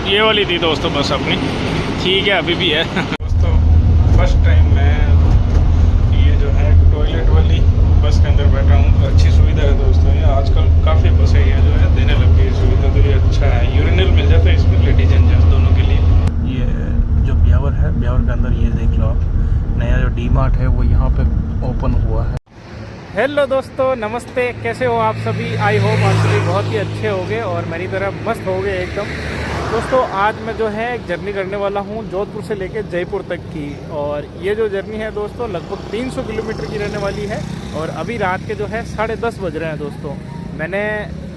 ये वाली थी दोस्तों बस अपनी, ठीक है अभी भी है। दोस्तों फर्स्ट टाइम मैं ये जो है टॉयलेट वाली बस के अंदर बैठा हूँ। तो अच्छी सुविधा है दोस्तों, ये आजकल काफ़ी बसें ये जो है देने लग गई सुविधा, तो ये अच्छा है। यूरिनल मिल जाता है इसमें लेडीज एंड जेंट्स दोनों के लिए। ये जो ब्यावर है, ब्यावर के अंदर ये देख लो आप, नया जो डी मार्ट है वो यहाँ पे ओपन हुआ है। हेलो दोस्तों, नमस्ते, कैसे हो आप सभी? आई होप आप सभी बहुत ही अच्छे होंगे और मेरी तरह मस्त हो गए एकदम। दोस्तों आज मैं जो है एक जर्नी करने वाला हूँ जोधपुर से लेकर जयपुर तक की, और ये जो जर्नी है दोस्तों लगभग 300 किलोमीटर की रहने वाली है। और अभी रात के जो है 10:30 बज रहे हैं दोस्तों। मैंने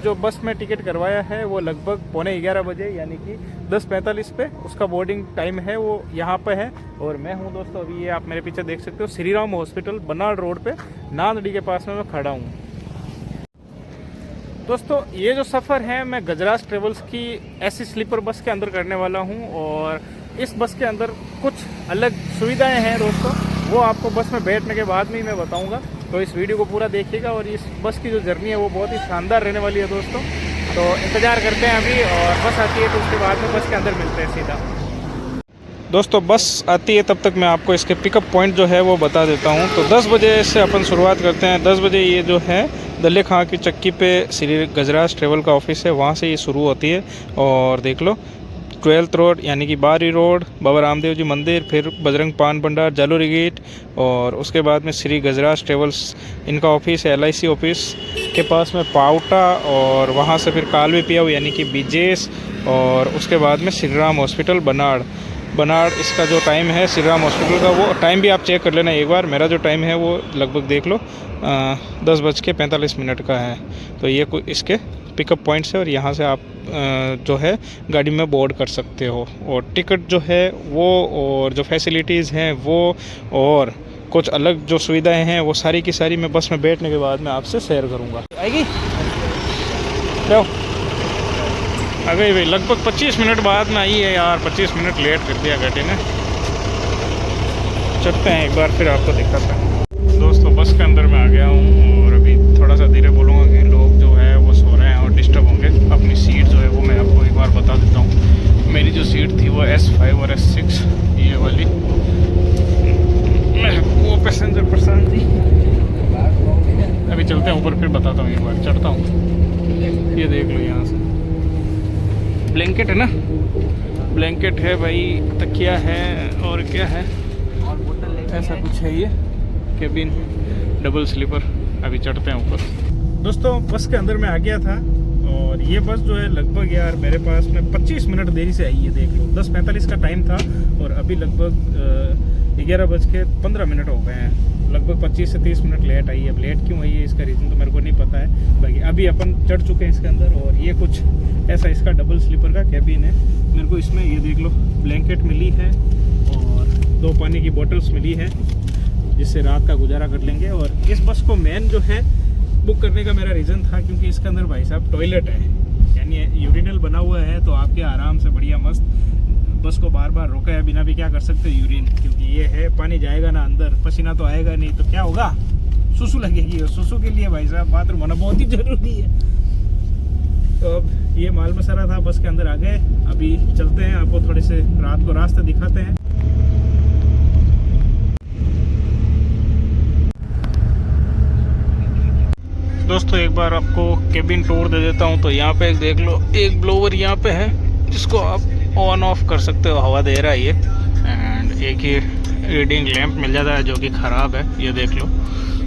जो बस में टिकट करवाया है वो लगभग 11:15 बजे यानी कि 10:45 पे उसका बोर्डिंग टाइम है, वो यहाँ पे है। और मैं हूँ दोस्तों अभी, ये आप मेरे पीछे देख सकते हो, श्री राम हॉस्पिटल बनाड़ रोड पे नांदड़ी के पास में मैं खड़ा हूँ। दोस्तों ये जो सफ़र है मैं गजराज ट्रेवल्स की ऐसी स्लीपर बस के अंदर करने वाला हूँ, और इस बस के अंदर कुछ अलग सुविधाएं हैं दोस्तों, वो आपको बस में बैठने के बाद में ही मैं बताऊंगा। तो इस वीडियो को पूरा देखिएगा, और इस बस की जो जर्नी है वो बहुत ही शानदार रहने वाली है दोस्तों। तो इंतज़ार करते हैं अभी, और बस आती है तो उसके बाद में बस के अंदर मिलते हैं सीधा। दोस्तों बस आती है तब तक मैं आपको इसके पिकअप पॉइंट जो है वो बता देता हूँ। तो 10 बजे से अपन शुरुआत करते हैं। 10 बजे ये जो है दल्ले खां की चक्की पे श्री गजराज ट्रेवल का ऑफिस है, वहाँ से ये शुरू होती है। और देख लो 12th रोड यानी कि बारी रोड, बाबा रामदेव जी मंदिर, फिर बजरंग पान भंडार, जालोरी गेट, और उसके बाद में श्री गजराज ट्रेवल्स इनका ऑफिस है LIC ऑफिस के पास में पाउटा, और वहाँ से फिर कालवे पियाऊ यानी कि बीजेस, और उसके बाद में श्री राम हॉस्पिटल बनाड़ इसका जो टाइम है श्री राम हॉस्पिटल का, वो टाइम भी आप चेक कर लेना एक बार। मेरा जो टाइम है वो लगभग देख लो 10:45 का है। तो ये कोई इसके पिकअप पॉइंट्स है, और यहाँ से आप जो है गाड़ी में बोर्ड कर सकते हो। और टिकट जो है वो, और जो फैसिलिटीज़ हैं वो, और कुछ अलग जो सुविधाएं हैं वो सारी की सारी मैं बस में बैठने के बाद में आपसे शेयर करूँगा। आएगी लो आ गई भाई, लगभग 25 मिनट बाद में आई है यार, 25 मिनट लेट कर दिया गाड़ी ने। चलते हैं एक बार फिर आपको दिखाता है। दोस्तों बस के अंदर मैं आ गया हूँ, और अभी थोड़ा सा धीरे बोलूँगा कि लोग जो है वो सो रहे हैं और डिस्टर्ब होंगे। अपनी सीट जो है वो मैं आपको एक बार बता देता हूँ। मेरी जो सीट थी वो S5 और S6 ये वाली, मैं वो पैसेंजर पसंद थी। अभी चलते हैं ऊपर, फिर बताता हूँ, एक बार चढ़ता हूँ। ये देख लो यहाँ से ब्लैंकेट है ना, ब्लैंकेट है भाई, तकिया है, और क्या है, ऐसा कुछ है। ये कैबिन डबल स्लीपर। अभी चढ़ते हैं ऊपर। दोस्तों बस के अंदर मैं आ गया था, और ये बस जो है लगभग यार मेरे पास में 25 मिनट देरी से आई है। देख लो 10:45 का टाइम था, और अभी लगभग 11:15 हो गए हैं। लगभग 25 से 30 मिनट लेट आई है। अब लेट क्यों आई है इसका रीज़न तो मेरे को नहीं पता है। बाकी अभी अपन चढ़ चुके हैं इसके अंदर, और ये कुछ ऐसा इसका डबल स्लीपर का कैबिन है। मेरे को इसमें ये देख लो ब्लैंकेट मिली है, और 2 पानी की बोतल्स मिली है, जिससे रात का गुजारा कर लेंगे। और इस बस को मेन जो है बुक करने का मेरा रीज़न था क्योंकि इसके अंदर भाई साहब टॉयलेट है, यानी यूरिनल बना हुआ है, तो आपके आराम से बढ़िया मस्त बस को बार बार रोका है बिना भी क्या कर सकते यूरिन, क्योंकि ये है पानी जाएगा ना अंदर, पसीना तो आएगा नहीं, तो क्या होगा, सुसु लगेगी। और सुसु के लिए भाई साहब बाथरूम होना बहुत ही ज़रूरी है। तो अब ये माल मसाला था, बस के अंदर आ गए। अभी चलते हैं, आपको थोड़े से रात को रास्ते दिखाते हैं। दोस्तों एक बार आपको केबिन टूर दे देता हूँ। तो यहाँ पे देख लो एक ब्लोवर यहाँ पे है, जिसको आप ऑन ऑफ कर सकते हो, हवा दे रहा है ये। एंड एक ही रीडिंग लैंप मिल जाता है जो कि ख़राब है, ये देख लो।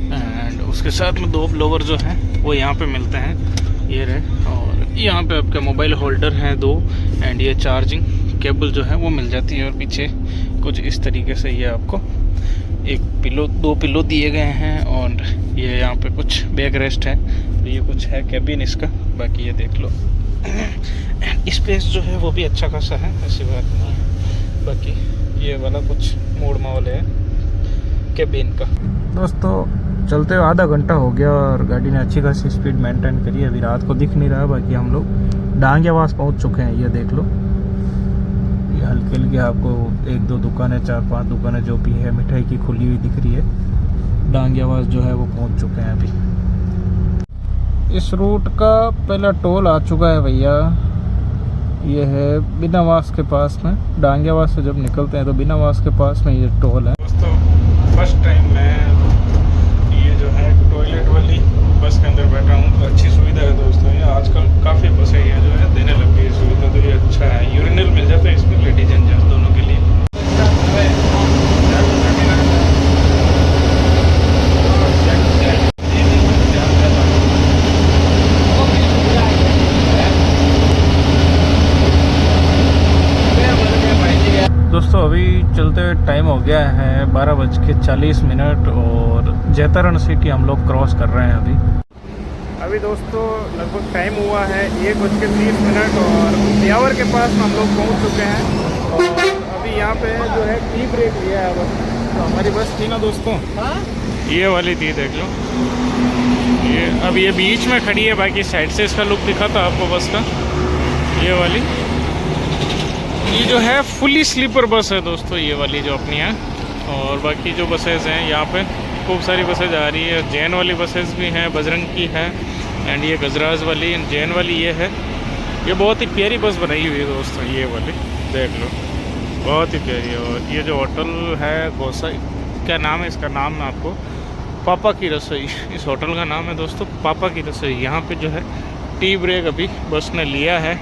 एंड उसके साथ में 2 ब्लोवर जो हैं वो यहाँ पे मिलते हैं, ये रहे। और यहाँ पे आपके मोबाइल होल्डर हैं 2, एंड ये चार्जिंग केबल जो है वो मिल जाती है। और पीछे कुछ इस तरीके से ये आपको एक पिलो, 2 पिलो दिए गए हैं, और ये यहाँ पे कुछ बैक रेस्ट है। तो ये कुछ है कैबिन इसका। बाकी ये देख लो स्पेस जो है वो भी अच्छा खासा है, ऐसी बात नहीं है। बाकी ये वाला कुछ मोड़ माहौल है कैबिन का। दोस्तों चलते हुए आधा घंटा हो गया, और गाड़ी ने अच्छी खासी स्पीड मेंटेन करी है। अभी रात को दिख नहीं रहा। बाकी हम लोग डांगियावास पहुँच चुके हैं। ये देख लो, ये हल्की हल्की आपको 1-2 दुकानें, 4-5 दुकानें जो भी है मिठाई की खुली हुई दिख रही है। डांगियावास जो है वो पहुंच चुके हैं अभी। इस रूट का पहला टोल आ चुका है भैया, ये है बिनावास के पास में, डांगेवास से जब निकलते हैं तो बिनावास के पास में ये टोल है दोस्तों। फर्स्ट टाइम मैं ये जो है टॉयलेट वाली बस के अंदर बैठा हूँ, तो अच्छी सुविधा है दोस्तों। ये आजकल काफ़ी बसें ये जो है देने लग गई है सुविधा, तो ये अच्छा है। यूरिनल मिल जाता है इसमें लेडीज एंड जेंट्स दोनों के लिए। दोस्तों अभी चलते हुए टाइम हो गया है 12:40 और जैतारण सिटी हम लोग क्रॉस कर रहे हैं अभी दोस्तों लगभग टाइम हुआ है 1:30 और ब्यावर के पास हम लोग पहुंच चुके हैं। और अभी यहाँ पे जो है टी ब्रेक लिया है बस। तो हमारी बस थी ना दोस्तों, ये वाली थी, देख लो ये। अब ये बीच में खड़ी है, बाकी साइड से इसका लुक दिखा था आपको बस का। ये वाली ये जो है फुली स्लीपर बस है दोस्तों, ये वाली जो अपनी है। और बाकी जो बसेस हैं यहाँ पे खूब सारी बसें जा रही है। जैन वाली बसेस भी हैं, बजरंग की है, एंड ये गजराज वाली, जैन वाली ये है। ये बहुत ही प्यारी बस बनाई हुई है दोस्तों, ये वाली देख लो, बहुत ही प्यारी। और ये जो होटल है गोसाई, क्या नाम है इसका, नाम मैं आपको, पापा की रसोई, इस होटल का नाम है दोस्तों पापा की रसोई। यहाँ पे जो है टी ब्रेक अभी बस ने लिया है।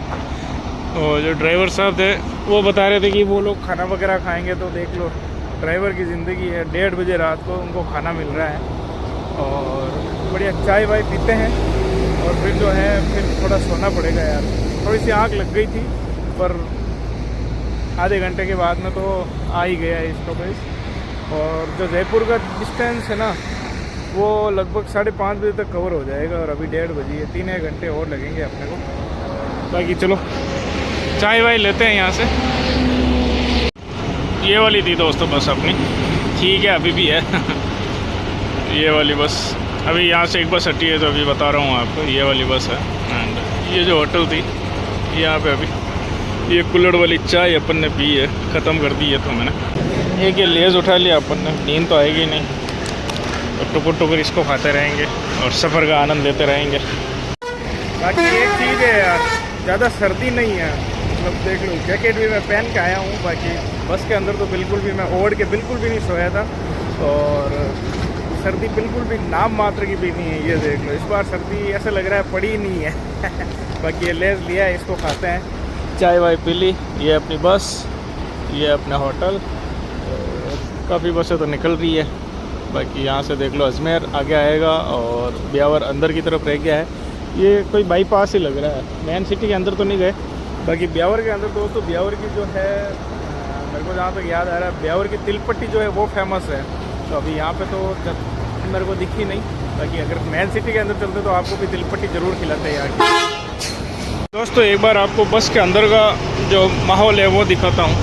और जो ड्राइवर साहब थे वो बता रहे थे कि वो लोग खाना वगैरह खाएंगे, तो देख लो ड्राइवर की ज़िंदगी है। 1:30 बजे रात को उनको खाना मिल रहा है और बढ़िया चाय वाय पीते हैं। और फिर जो है फिर थोड़ा सोना पड़ेगा यार, थोड़ी सी आँख लग गई थी, पर आधे घंटे के बाद में तो आ ही गया है स्टॉपेज। और जो जयपुर का डिस्टेंस है ना, वो लगभग 5:30 बजे तक कवर हो जाएगा। और अभी 1:30 बजे है, 3 घंटे और लगेंगे अपने को। बाकी चलो चाय वाय लेते हैं यहाँ से। ये वाली थी दोस्तों बस अपनी, ठीक है अभी भी है ये वाली बस। अभी यहाँ से एक बस हटी है, तो अभी बता रहा हूँ आपको, ये वाली बस है। एंड ये जो होटल थी यहाँ पे, अभी ये कुल्हड़ वाली चाय अपन ने पी है, ख़त्म कर दी है। तो मैंने एक ये लेज़ उठा लिया अपन ने, नींद तो आएगी नहीं, तो टुकुर टुकुर इसको खाते रहेंगे और सफ़र का आनंद लेते रहेंगे। बाकी एक चीज़ है यार, ज़्यादा सर्दी नहीं है, मतलब देख लो जैकेट भी मैं पहन के आया हूँ। बाकी बस के अंदर तो बिल्कुल भी मैं ओढ़ के बिल्कुल भी नहीं सोया था, और सर्दी बिल्कुल भी नाम मात्र की भी नहीं है। ये देख लो इस बार सर्दी ऐसा लग रहा है पड़ी ही नहीं है बाकी ये लेज़ लिया है, इसको खाते हैं, चाय वाय पी ली। ये अपनी बस, ये अपना होटल, काफ़ी बसें तो निकल रही है। बाकी यहाँ से देख लो अजमेर आगे आएगा और ब्यावर अंदर की तरफ रह गया है। ये कोई बाईपास ही लग रहा है, मेन सिटी के अंदर तो नहीं गए। बाकी ब्यावर के अंदर दोस्तों, ब्यावर की जो है मेरे को जहाँ तक याद आ रहा है, ब्यावर की तिलपट्टी जो है वो फेमस है। तो अभी यहाँ पे तो मेरे को दिखी नहीं। बाकी अगर मेन सिटी के अंदर चलते तो आपको भी तिलपट्टी ज़रूर खिलाते हैं यार। दोस्तों एक बार आपको बस के अंदर का जो माहौल है वो दिखाता हूँ।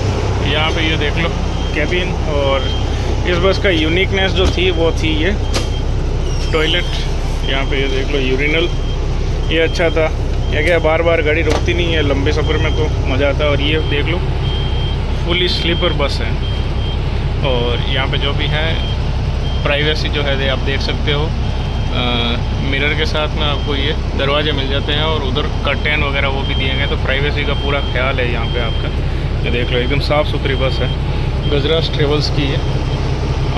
यहाँ पे ये देख लो कैबिन, और इस बस का यूनिकनेस जो थी वो थी ये टॉयलेट। यहाँ पे ये देख लो यूरिनल, ये अच्छा था। क्या बार बार गाड़ी रुकती नहीं है, लंबे सफ़र में तो मज़ा आता है। और ये देख लो फुली स्लीपर बस है। और यहाँ पे जो भी है प्राइवेसी जो है आप देख सकते हो, मिरर के साथ में आपको ये दरवाजे मिल जाते हैं, और उधर कर्टेन वगैरह वो भी दिए गए, तो प्राइवेसी का पूरा ख्याल है यहाँ पे आपका। ये देख लो एकदम साफ़ सुथरी बस है, गजराज ट्रेवल्स की है।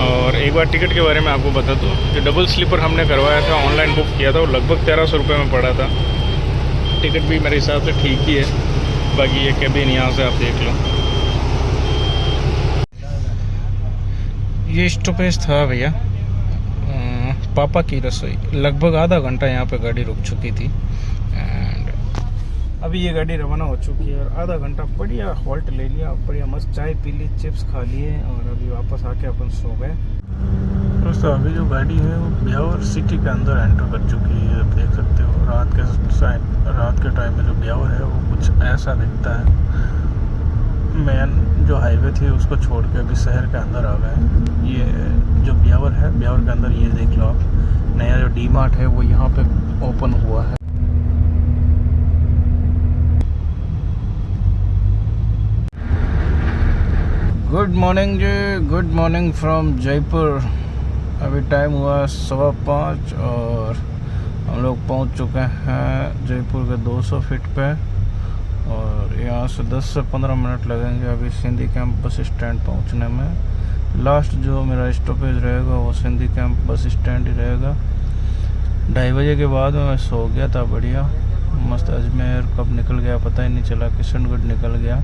और एक बार टिकट के बारे में आपको बता दूँ, जो डबल स्लीपर हमने करवाया था, ऑनलाइन बुक किया था, वो लगभग 1300 रुपये में पड़ा था। टिकट भी मेरे हिसाब से ठीक ही है। बाकी ये कैबिन यहाँ से आप देख लो, ये स्टॉपेज था भैया पापा की रसोई। लगभग आधा घंटा यहाँ पे गाड़ी रुक चुकी थी, एंड अभी ये गाड़ी रवाना हो चुकी है। और आधा घंटा बढ़िया हॉल्ट ले लिया, बढ़िया मस्त चाय पी ली, चिप्स खा लिए, और अभी वापस आके अपन सो गए। दोस्तों अभी जो गाड़ी है वो ब्यावर सिटी के अंदर एंटर कर चुकी है। आप देख सकते हो रात के टाइम में जो ब्यावर है वो कुछ ऐसा दिखता है। मेन जो हाईवे थी उसको छोड़ के अभी शहर के अंदर आ गए। ये जो ब्यावर है, ब्यावर के अंदर ये देख लो आप, नया जो डी मार्ट है वो यहाँ पे ओपन हुआ है। Good morning ji, good morning from Jaipur. अभी टाइम हुआ 5:15 और हम लोग पहुंच चुके हैं जयपुर के 200 फीट पे। और यहाँ से 10 से 15 मिनट लगेंगे अभी सिंधी कैंप बस स्टैंड पहुँचने में। लास्ट जो मेरा स्टॉपेज रहेगा वो सिंधी कैंप बस स्टैंड ही रहेगा। 2:30 बजे के बाद मैं सो गया था बढ़िया मस्त। अजमेर कब निकल गया पता ही नहीं चला, किशनगढ़ निकल गया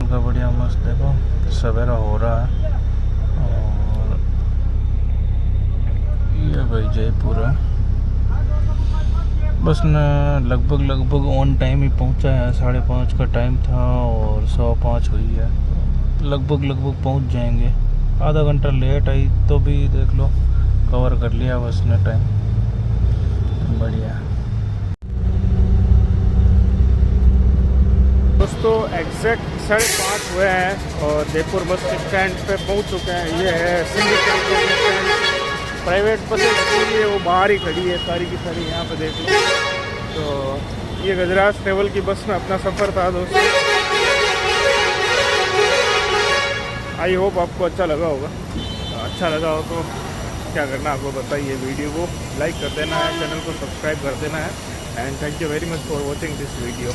उनका बढ़िया मस्त। देखो सवेरा हो रहा है और ये भाई जयपुर है। बस ना लगभग ऑन टाइम ही पहुंचा है। 5:30 का टाइम था और 5:15 हुई है। लगभग पहुंच जाएंगे। आधा घंटा लेट आई तो भी देख लो कवर कर लिया बस ने टाइम। बढ़िया दोस्तों, एग्जैक्ट 5:30 हुए हैं और जयपुर बस स्टैंड पे पहुंच चुके हैं। ये है Sindhi camp bus stand. Private बसें पूरी है वो बाहर ही खड़ी है सारी की सारी, यहाँ पे देख लो। तो ये गजराज ट्रेवल की बस में अपना सफ़र था दोस्तों। आई होप आपको अच्छा लगा होगा। अच्छा लगा हो तो क्या करना आपको बताइए, वीडियो को लाइक कर देना है, चैनल को सब्सक्राइब कर देना है। And thank you very much for watching this video.